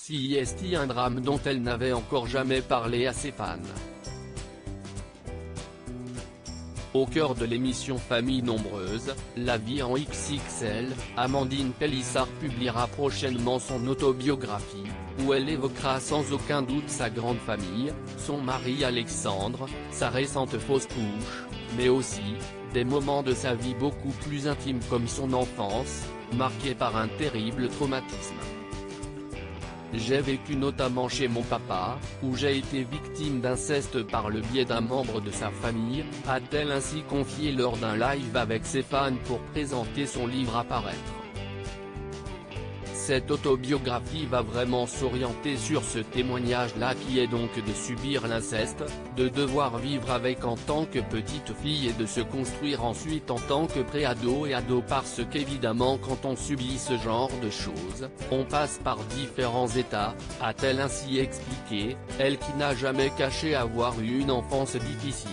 CIST, un drame dont elle n'avait encore jamais parlé à ses fans. Au cœur de l'émission Famille nombreuse, La vie en XXL, Amandine Pélissard publiera prochainement son autobiographie, où elle évoquera sans aucun doute sa grande famille, son mari Alexandre, sa récente fausse couche, mais aussi des moments de sa vie beaucoup plus intimes comme son enfance, marquée par un terrible traumatisme. J'ai vécu notamment chez mon papa, où j'ai été victime d'inceste par le biais d'un membre de sa famille, a-t-elle ainsi confié lors d'un live avec ses fans pour présenter son livre à paraître. Cette autobiographie va vraiment s'orienter sur ce témoignage-là qui est donc de subir l'inceste, de devoir vivre avec en tant que petite fille et de se construire ensuite en tant que pré-ado et ado parce qu'évidemment quand on subit ce genre de choses, on passe par différents états, a-t-elle ainsi expliqué, elle qui n'a jamais caché avoir eu une enfance difficile.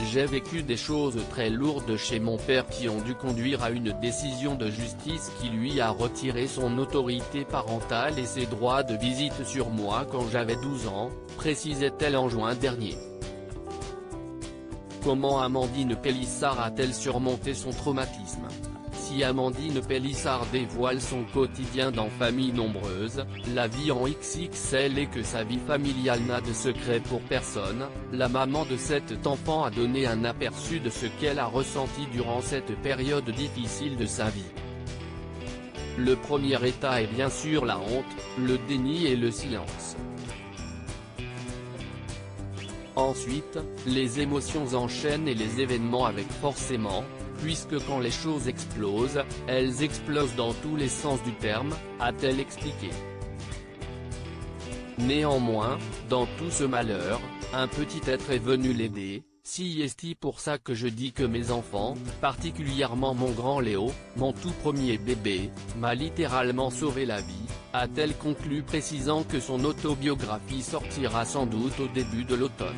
J'ai vécu des choses très lourdes chez mon père qui ont dû conduire à une décision de justice qui lui a retiré son autorité parentale et ses droits de visite sur moi quand j'avais 12 ans, précisait-elle en juin dernier. Comment Amandine Pélissard a-t-elle surmonté son traumatisme ? Si Amandine Pélissard dévoile son quotidien dans Famille nombreuse, La vie en XXL et que sa vie familiale n'a de secret pour personne, la maman de cet enfant a donné un aperçu de ce qu'elle a ressenti durant cette période difficile de sa vie. Le premier état est bien sûr la honte, le déni et le silence. Ensuite, les émotions enchaînent et les événements avec forcément, puisque quand les choses explosent, elles explosent dans tous les sens du terme, a-t-elle expliqué. Néanmoins, dans tout ce malheur, un petit être est venu l'aider, CIST pour ça que je dis que mes enfants, particulièrement mon grand Léo, mon tout premier bébé, m'a littéralement sauvé la vie, a-t-elle conclu précisant que son autobiographie sortira sans doute au début de l'automne.